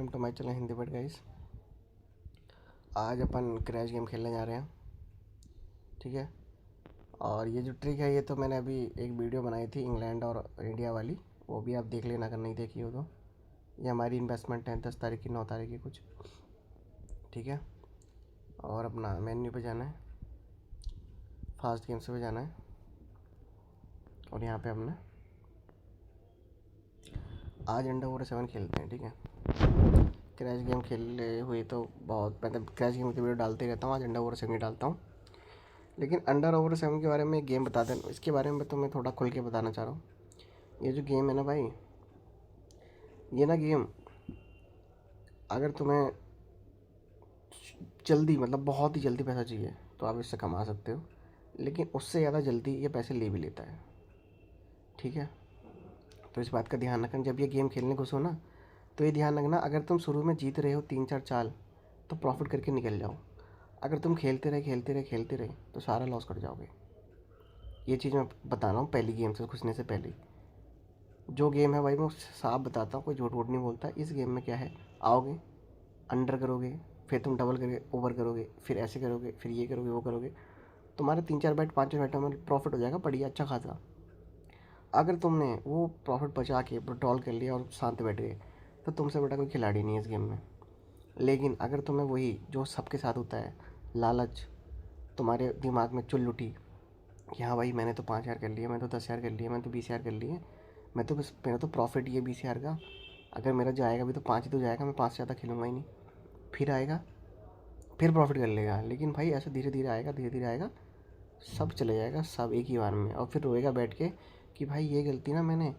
Welcome to my channel Hindi but guys. आज अपन crash game खेलने जा रहे हैं, ठीक है। और ये जो ट्रिक है ये तो मैंने अभी एक वीडियो बनाई थी इंग्लैंड और इंडिया वाली, वो भी आप देख लेना अगर नहीं देखी हो तो। ये हमारी इन्वेस्टमेंट है 10 तारीख की 9 तारीख की कुछ, ठीक है। और अपना मेन्यू पे जाना है, फास्ट गेम्स पे जाना है और यहाँ पे अपना आज अंडर ओवर 7 खेलते हैं, ठीक है। क्रैश गेम खेले हुए तो बहुत, मतलब क्रैश गेम की वीडियो डालते रहता हूँ, आज अंडर ओवर 7 ही डालता हूँ। लेकिन अंडर ओवर 7 के बारे में एक गेम बता दें, इसके बारे में तो मैं थोड़ा खुल के बताना चाह रहा हूँ। ये जो गेम है ना भाई, ये ना गेम अगर तुम्हें जल्दी, मतलब बहुत ही जल्दी पैसा चाहिए तो आप इससे कमा सकते हो, लेकिन उससे ज़्यादा जल्दी ये पैसे ले भी लेता है, ठीक है। तो इस बात का ध्यान रखना जब ये गेम खेलने घुसो ना, तो ये ध्यान रखना अगर तुम शुरू में जीत रहे हो 3-4 चाल तो प्रॉफिट करके निकल जाओ। अगर तुम खेलते रहे तो सारा लॉस कर जाओगे। ये चीज़ मैं बता रहा हूँ पहली गेम से घुसने से पहले। जो गेम है भाई मैं साफ बताता हूँ, कोई झूठ वूठ नहीं बोलता। इस गेम में क्या है, आओगे अंडर करोगे, फिर तुम डबल करके ओवर करोगे, फिर ऐसे करोगे, फिर ये करोगे वो करोगे, तुम्हारे 3-4 बैट 5 बैटों में प्रॉफिट हो जाएगा बढ़िया अच्छा खासा। अगर तुमने वो प्रॉफिट बचा के विड्रॉल कर लिया और शांत बैठ गए तो तुमसे बड़ा कोई खिलाड़ी नहीं है इस गेम में। लेकिन अगर तुम्हें वही जो सबके साथ होता है, लालच, तुम्हारे दिमाग में चुल उठी कि हाँ भाई मैंने तो 5,000 कर लिया, मैंने तो 10,000 कर लिया, मैंने तो 20,000 कर लिए, मैं तो बस मेरा तो प्रॉफिट ये 20,000 का, अगर मेरा जाएगा भी तो 5 ही तो जाएगा, मैं 5 से ज़्यादा खेलूँगा ही नहीं। फिर आएगा, फिर प्रॉफिट कर लेगा। लेकिन भाई ऐसे धीरे धीरे आएगा, सब चले जाएगा सब एक ही बार में, और फिर रोएगा बैठ के कि भाई ये गलती ना मैंने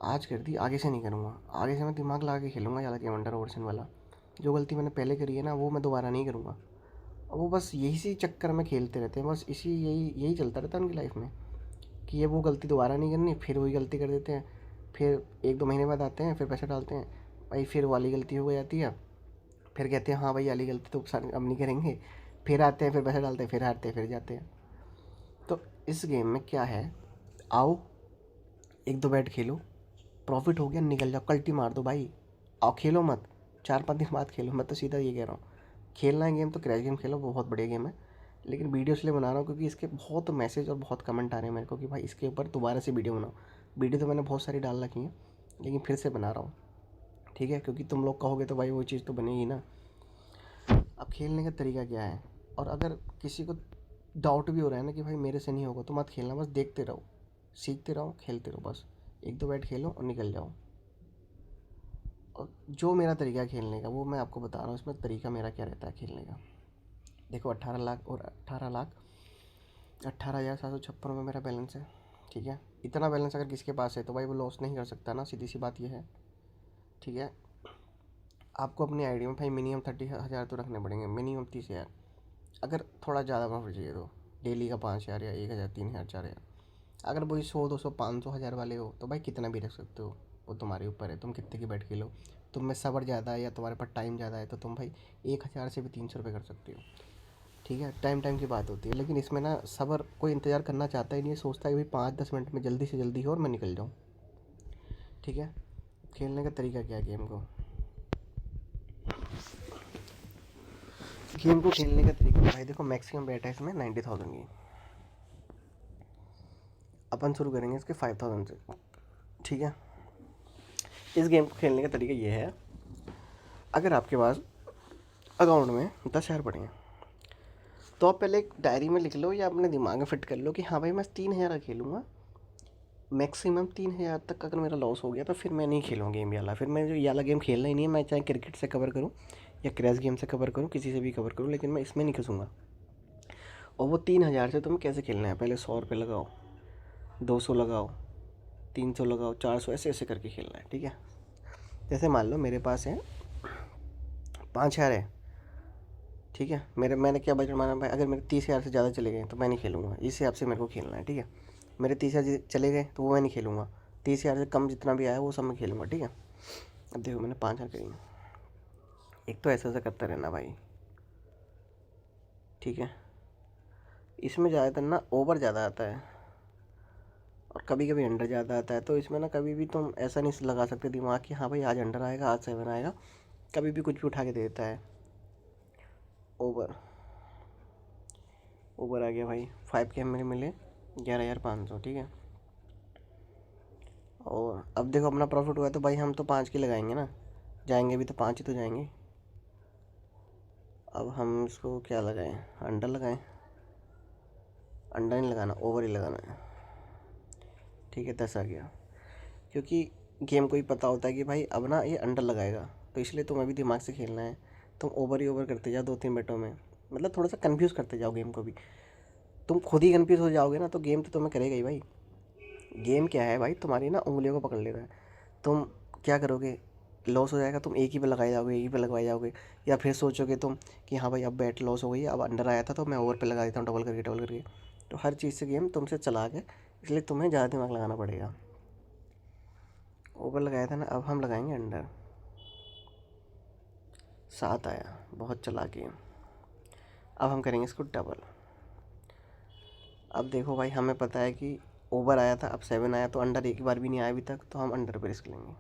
आज कर दी, आगे से नहीं करूँगा, आगे से मैं दिमाग लगा के खेलूँगा ज़्यादा गेम अंडर ओवर्सन वाला। जो गलती मैंने पहले करी है ना वो मैं दोबारा नहीं करूँगा। और वो बस यही सी चक्कर में खेलते रहते हैं, बस इसी यही यही चलता रहता है उनकी लाइफ में कि ये वो गलती दोबारा नहीं करनी, फिर वही गलती कर देते हैं। फिर 1-2 महीने बाद आते हैं, फिर पैसा डालते हैं, भाई फिर वाली गलती हो जाती है, फिर कहते हैं हाँ भाई वाली गलती तो अब नहीं करेंगे, फिर आते हैं, फिर पैसा डालते हैं, फिर हारते हैं, फिर जाते हैं। तो इस गेम में क्या है, आओ 1-2 बैट खेलो, प्रॉफिट हो गया निकल जाओ, कल्टी मार दो भाई। आओ खेलो मत, 4-5 दिन बाद खेलो। मैं तो सीधा ये कह रहा हूँ, खेलना है गेम तो क्रैश गेम खेलो, बहुत बढ़िया गेम है। लेकिन वीडियो इसलिए बना रहा हूँ क्योंकि इसके बहुत मैसेज और बहुत कमेंट आ रहे हैं मेरे को कि भाई इसके ऊपर दोबारा से वीडियो बनाओ। वीडियो तो मैंने बहुत सारी डाल रखी है, लेकिन फिर से बना रहा हूँ, ठीक है, क्योंकि तुम लोग कहोगे तो भाई वो चीज़ तो बनेगी ना। अब खेलने का तरीका क्या है, और अगर किसी को डाउट भी हो रहा है ना कि भाई मेरे से नहीं होगा, तो मत खेलना, बस देखते रहो, सीखते रहो, खेलते रहो, बस 1-2 बैट खेलो और निकल जाओ। और जो मेरा तरीका है खेलने का वो मैं आपको बता रहा हूँ, इसमें तरीका मेरा क्या रहता है खेलने का। देखो 18 लाख और 18,756 में मेरा बैलेंस है, ठीक है। इतना बैलेंस अगर किसी के पास है तो भाई वो लॉस नहीं कर सकता ना, सीधी सी बात ये है, ठीक है। आपको अपनी आईडी में भाई मिनिमम 30,000 तो रखने पड़ेंगे, मिनिमम 30,000। अगर थोड़ा ज़्यादा प्रॉफिट चाहिए तो डेली का 5,000 या 1,000, 3,000, 4,000। अगर वही 100, 200, 500, 1,000 वाले हो तो भाई कितना भी रख सकते हो, वो तुम्हारे ऊपर है, तुम कितने की बैठ खेलो। तुम में सब्र ज़्यादा है या तुम्हारे पास टाइम ज़्यादा है तो तुम भाई 1,000 से भी 300 रुपये कर सकते हो, ठीक है। टाइम की बात होती है, लेकिन इसमें ना सब्र कोई इंतज़ार करना चाहता ही नहीं है, सोचता है कि भाई 5-10 मिनट में जल्दी से जल्दी हो और मैं निकल जाऊँ, ठीक है। खेलने का तरीका क्या है गेम को खेलने का तरीका भाई देखो, मैक्सिमम बैट है इसमें 90,000 की। अपन शुरू करेंगे इसके 5,000 से, ठीक है। इस गेम को खेलने का तरीका ये है, अगर आपके पास अकाउंट में 10,000 पड़े हैं तो आप पहले एक डायरी में लिख लो या अपने दिमाग में फिट कर लो कि हाँ भाई मैं 3,000 का खेलूँगा, मैक्सिमम 3,000 तक का अगर मेरा लॉस हो गया तो फिर मैं नहीं खेलूँगा गेम ये वाला, फिर मैं जो ये वाला गेम खेलना ही नहीं है। मैं चाहे क्रिकेट से कवर करूँ या क्रैश गेम से कवर करूँ, किसी से भी कवर करूँ, लेकिन मैं इसमें नहीं घुसूँगा। और वो 3,000 से तुम्हें कैसे खेलना है, पहले 100 रुपये लगाओ, 200 लगाओ, 300 लगाओ, 400, ऐसे ऐसे करके खेलना है, ठीक है। जैसे मान लो मेरे पास है 5,000 है, ठीक है। मैंने क्या बजट माना भाई, अगर मेरे 30,000 से ज़्यादा चले गए तो मैं नहीं खेलूँगा, इस हिसाब से मेरे को खेलना है, ठीक है। मेरे 30,000 चले गए तो वो मैं नहीं खेलूँगा, 30,000 से कम जितना भी आया वो सब मैं खेलूँगा, ठीक है। अब देखो मैंने 5,000 करी, एक तो ऐसा ऐसा करता रहना भाई, ठीक है। इसमें ज़्यादातर ना ओवर ज़्यादा आता है और कभी कभी अंडर ज़्यादा आता है, तो इसमें ना कभी भी तुम ऐसा नहीं लगा सकते दिमाग कि हाँ भाई आज अंडर आएगा, आज 7 आएगा, कभी भी कुछ भी उठा के दे देता है। ओवर ओवर आ गया भाई, 5 के हमें मिले 11,500, ठीक है। और अब देखो अपना प्रॉफिट हुआ तो भाई हम तो 5 की लगाएंगे ना, जाएंगे भी तो 5 ही तो जाएंगे। अब हम इसको क्या लगाएं, अंडर लगाएं? अंडर नहीं लगाना, ओवर ही लगाना है, ठीक है। 10 आ गया, क्योंकि गेम को ही पता होता है कि भाई अब ना ये अंडर लगाएगा, तो इसलिए तुम्हें अभी दिमाग से खेलना है। तुम ओवर ही ओवर करते जाओ 2-3 बेटों में, मतलब थोड़ा सा कन्फ्यूज़ करते जाओ गेम को भी। तुम खुद ही कन्फ्यूज़ हो जाओगे ना तो गेम तो तुम्हें करेगा ही भाई। गेम क्या है भाई, तुम्हारी ना उंगलियों को पकड़ लेता है। तुम क्या करोगे, लॉस हो जाएगा, तुम एक ही पे लगाए जाओगे, एक ही पे लगाए जाओगे। या फिर सोचोगे तुम कि हाँ भाई अब बैट लॉस हो गई है, अब अंडर आया था तो मैं ओवर पे लगा देता हूँ, डबल करके डबल करके। तो हर चीज़ से गेम तुमसे चला के, इसलिए तुम्हें ज़्यादा दिमाग लगाना पड़ेगा। ओवर लगाया था ना, अब हम लगाएंगे अंडर। 7 आया, बहुत चला के। अब हम करेंगे इसको डबल। अब देखो भाई हमें पता है कि ओवर आया था, अब 7 आया, तो अंडर एक बार भी नहीं आया अभी तक, तो हम अंडर पे रिस्क लेंगे।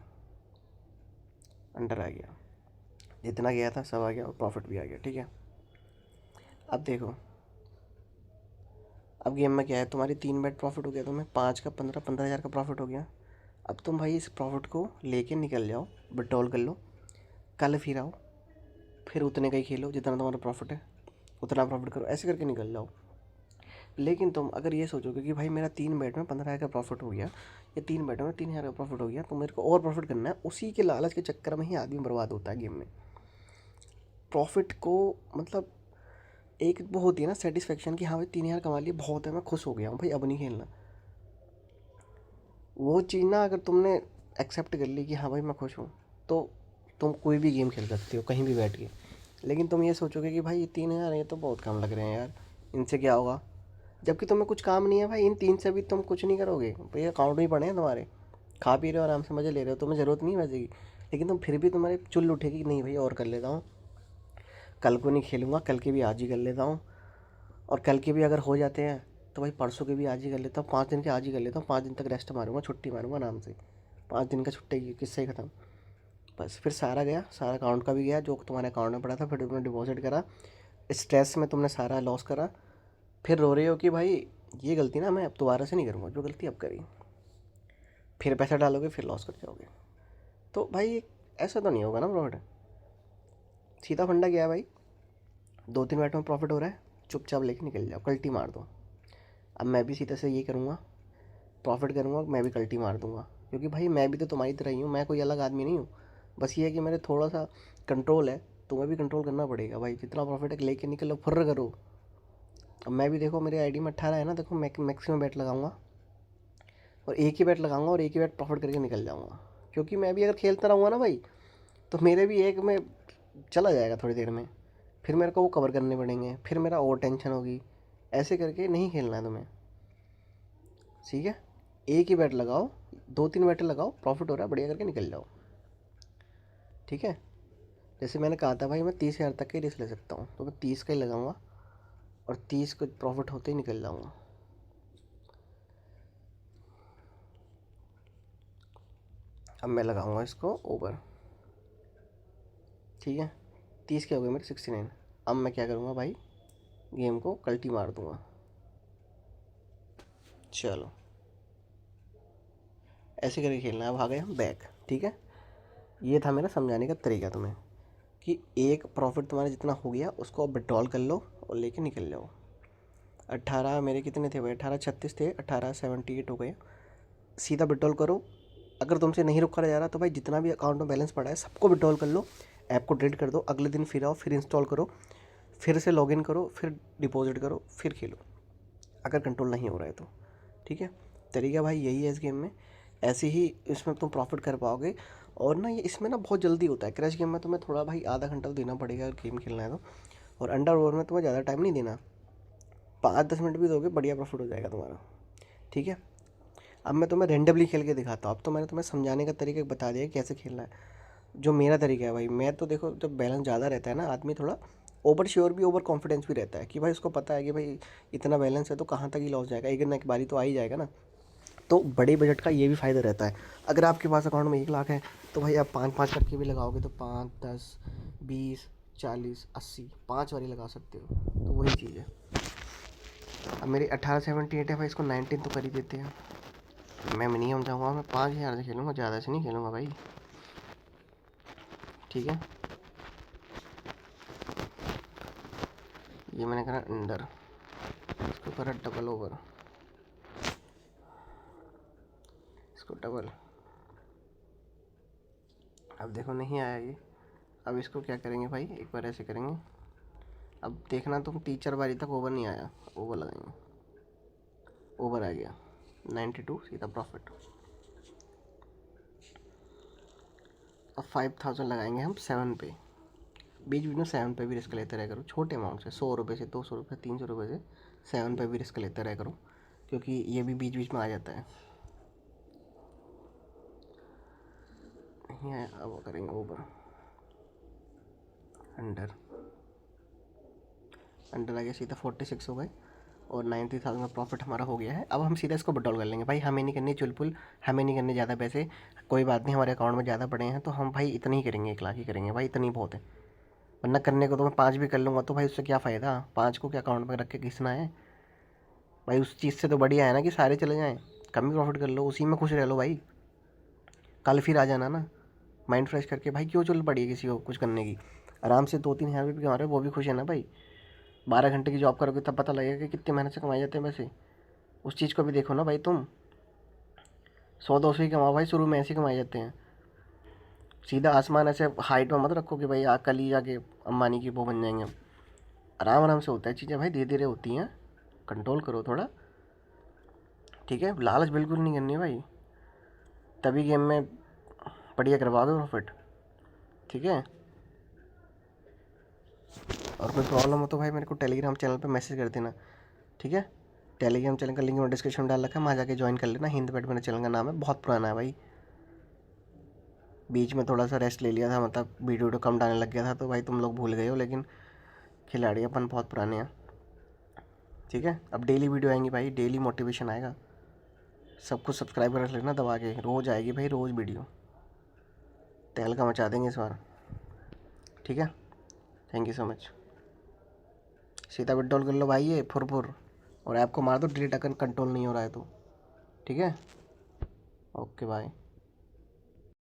अंडर आ गया, जितना गया था सब आ गया और प्रॉफिट भी आ गया, ठीक है। अब देखो अब गेम में क्या है, तुम्हारी 3 बेट प्रॉफिट हो गया, तुम्हें 5 का 15,000 का प्रॉफिट हो गया। अब तुम भाई इस प्रॉफिट को लेके निकल जाओ, विड्रॉल कर लो, कल फिर आओ, फिर उतने का ही खेलो जितना तुम्हारा प्रॉफिट है, उतना प्रॉफिट करो, ऐसे करके निकल जाओ। लेकिन तुम अगर ये सोचोगे कि भाई मेरा 3 बेट में 15,000 का प्रॉफिट हो गया, या 3 बेटों में 3,000 का प्रॉफिट हो गया, तो मेरे को और प्रॉफिट करना है, उसी के लालच के चक्कर में ही आदमी बर्बाद होता है गेम में। प्रॉफिट को मतलब एक वो होती है ना सेटिस्फेक्शन कि हाँ भाई 3,000 कमा लिए, बहुत है, मैं खुश हो गया हूँ भाई, अब नहीं खेलना। वो चीज़ ना अगर तुमने एक्सेप्ट कर ली कि हाँ भाई मैं खुश हूँ, तो तुम कोई भी गेम खेल सकते हो कहीं भी बैठ के। लेकिन तुम ये सोचोगे कि भाई ये 3,000 ये तो बहुत कम लग रहे हैं यार, इनसे क्या होगा, जबकि तुम्हें कुछ काम नहीं है भाई, इन 3 से भी तुम कुछ नहीं करोगे भाई, अकाउंट में ही पड़े हैं तुम्हारे, खा पी रहे हो आराम से, मज़े ले रहे हो, तुम्हें ज़रूरत नहीं वैसे की। लेकिन तुम फिर भी तुम्हारी चुल उठेगी कि नहीं भाई और कर लेता हूँ, कल को नहीं खेलूँगा, कल के भी आज ही कर लेता हूँ। और कल के भी अगर हो जाते हैं तो भाई परसों के भी आज ही कर लेता हूँ, 5 दिन के आज ही कर लेता हूँ, 5 दिन तक रेस्ट मारूंगा, छुट्टी मारूंगा आराम से, 5 दिन का छुट्टी की किससे ही ख़त्म। बस फिर सारा गया, सारा अकाउंट का भी गया जो तुम्हारे अकाउंट में पड़ा था, फिर तुमने डिपॉजिट करा, स्ट्रेस में तुमने सारा लॉस करा, फिर रो रहे हो कि भाई ये गलती ना मैं अब दोबारा से नहीं करूँगा, जो गलती अब करी। फिर पैसा डालोगे, फिर लॉस कर जाओगे। तो भाई ऐसा तो नहीं होगा ना प्रॉफिट। सीधा फंडा गया है भाई, 2-3 मिनट में प्रॉफिट हो रहा है, चुपचाप लेके निकल जाओ, कल्टी मार दो। अब मैं भी सीधा से ये करूँगा, प्रॉफिट करूँगा, मैं भी कल्टी मार दूँगा, क्योंकि भाई मैं भी तो तुम्हारी तरह ही हूँ, मैं कोई अलग आदमी नहीं हूँ। बस ये है कि मेरे थोड़ा सा कंट्रोल है, तुम्हें भी कंट्रोल करना पड़ेगा भाई, जितना प्रॉफिट है लेके निकलो, फुर्र करो। अब मैं भी देखो मेरे आईडी में 18 है ना, देखो मैं मैक्सिमम बैट लगाऊंगा, और एक ही बैट लगाऊंगा और एक ही बैट प्रॉफिट करके निकल जाऊंगा। क्योंकि मैं भी अगर खेलता रहूँगा ना भाई, तो मेरे भी एक में चला जाएगा थोड़ी देर में, फिर मेरे को वो कवर करने पड़ेंगे, फिर मेरा और टेंशन होगी। ऐसे करके नहीं खेलना है तुम्हें, ठीक है। एक ही बैट लगाओ, 2-3 बैट लगाओ, प्रॉफिट हो रहा है बढ़िया करके निकल जाओ, ठीक है। जैसे मैंने कहा था भाई मैं 30,000 तक के रिस्क ले सकता हूँ, तो मैं 30 का ही लगाऊंगा और 30 को प्रॉफिट होते ही निकल जाऊंगा। अब मैं लगाऊंगा इसको ओवर, ठीक है। 30 के हो गए मेरे 69। अब मैं क्या करूँगा भाई, गेम को कल्टी मार दूंगा। चलो ऐसे करके खेलना है। अब आ गए हम बैक, ठीक है। ये था मेरा समझाने का तरीका तुम्हें, कि एक प्रॉफिट तुम्हारा जितना हो गया उसको अब विड्रॉल कर लो और लेके निकल जाओ। 18 मेरे कितने थे भाई, 1836 थे, 1878 हो गए। सीधा विड्रॉल करो। अगर तुमसे नहीं रुका जा रहा तो भाई जितना भी अकाउंट में बैलेंस पड़ा है सबको विड्रॉल कर लो, ऐप को डिलीट कर दो, अगले दिन फिर आओ, फिर इंस्टॉल करो, फिर से लॉगिन करो, फिर डिपॉजिट करो, फिर खेलो, अगर कंट्रोल नहीं हो रहा है तो, ठीक है। तरीका भाई यही है इस गेम में, ऐसे ही इसमें तुम प्रॉफिट कर पाओगे। और ना ये इसमें ना बहुत जल्दी होता है, क्रैश गेम में तुम्हें थोड़ा भाई आधा घंटा तो देना पड़ेगा अगर गेम खेलना है तो। और अंडर ओवर में तुम्हें ज़्यादा टाइम नहीं देना, 5-10 मिनट भी दोगे बढ़िया प्रॉफिट हो जाएगा तुम्हारा, ठीक है। अब मैं तुम्हें रेंडमली खेल के दिखाता हूँ। अब तो मैंने तुम्हें समझाने का तरीका बता दिया कि कैसे खेलना है, जो मेरा तरीका है भाई। मैं तो देखो जब बैलेंस ज़्यादा रहता है ना, आदमी थोड़ा ओवर श्योर भी, ओवर कॉन्फिडेंस भी रहता है कि भाई उसको पता है कि भाई इतना बैलेंस है तो कहाँ तक ही लॉस जाएगा, एक ना एक बारी तो आ ही जाएगा ना। तो बड़े बजट का ये भी फ़ायदा रहता है। अगर आपके पास अकाउंट में 1 लाख है तो भाई आप 5-5 करके भी लगाओगे तो 5, 10, 20, 40, 80 5 वाली लगा सकते हो। तो वही चीज़ है। अब मेरी 1878 है भाई, इसको 19 तो कर ही देते हैं। मैं मिनिमम जाऊँगा, मैं 5000 से खेलूँगा, ज़्यादा से नहीं खेलूँगा भाई। ठीक है, ये मैंने करा अंडर, इसको करा डबल ओवर, इसको डबल। अब देखो नहीं आया ये। अब इसको क्या करेंगे भाई, एक बार ऐसे करेंगे। अब देखना तुम 3-4 बारी तक ओवर नहीं आया, ओवर लगाएंगे, ओवर आ गया 92, सीधा प्रॉफिट। अब 5000 लगाएंगे हम 7 पे। बीच बीच में 7 पे भी रिस्क लेते रह करो, छोटे अमाउंट से, 100 रुपये से, 200 रुपये, 300 रुपये से 7 पे भी रिस्क लेते रह करो, क्योंकि ये भी बीच बीच में आ जाता है। नहीं आया, अब करेंगे ओवर, अंडर, अंडर आ गया, सीधा 46 हो गए और 90,000 का प्रॉफिट हमारा हो गया है। अब हम सीधा इसको विड्रॉल कर लेंगे भाई, हमें नहीं करनी चुलपुल, हमें नहीं करने ज़्यादा पैसे, कोई बात नहीं, हमारे अकाउंट में ज़्यादा पड़े हैं तो हम भाई इतने ही करेंगे, 1 लाख ही करेंगे भाई, इतनी बहुत है। वरना करने को तो मैं 5 भी कर लूँगा तो भाई उससे क्या फ़ायदा, 5 को क्या अकाउंट में रख के घिसना है भाई। उस चीज़ से तो बढ़िया है ना कि सारे चले जाएँ, कम ही प्रॉफिट कर लो, उसी में खुश रह लो भाई, कल फिर आ जाना ना माइंड फ्रेश करके। भाई क्यों चल पड़ी है किसी को कुछ करने की, आराम से 2-3 हज़ार रुपये कमा रहे हो, वो भी खुश है ना भाई। 12 घंटे की जॉब करोगे तब पता लगेगा कि कितनी मेहनत से कमाए जाते हैं पैसे। उस चीज़ को भी देखो ना भाई, तुम 100-200 ही कमाओ भाई, शुरू में ऐसे ही कमाए जाते हैं। सीधा आसमान ऐसे हाइट में मत रखो कि भाई कल ही जाके अंबानी की वो बन जाएंगे। आराम आराम से होता है चीज़ें भाई, धीरे धीरे होती हैं, कंट्रोल करो थोड़ा। ठीक है, लालच बिल्कुल नहीं करनी भाई, तभी गेम में बढ़िया करवाओगे प्रॉफिट। ठीक है, और कोई प्रॉब्लम हो तो भाई मेरे को टेलीग्राम चैनल पे मैसेज कर देना। ठीक है, टेलीग्राम चैनल का लिंक मैंने डिस्क्रिप्शन में डाल रखा है, वहाँ जाके ज्वाइन कर लेना। हिंद बैट मेरे चैनल का नाम है, बहुत पुराना है भाई। बीच में थोड़ा सा रेस्ट ले लिया था, मतलब वीडियो कम डालने लग गया था, तो भाई तुम लोग भूल गए हो, लेकिन खिलाड़ी अपन बहुत पुराने हैं। ठीक है, अब डेली वीडियो आएंगी भाई, डेली मोटिवेशन आएगा। सब कुछ सब्सक्राइब कर लेना दबा के, रोज़ आएगी भाई, रोज़ वीडियो, तहलका मचा देंगे इस बार। ठीक है, थैंक यू सो मच। सीधा विड्रॉल कर लो भाई ये फुर, और ऐप को मार दो डिलीट अगर कंट्रोल नहीं हो रहा है तो। ठीक है, ओके बाय।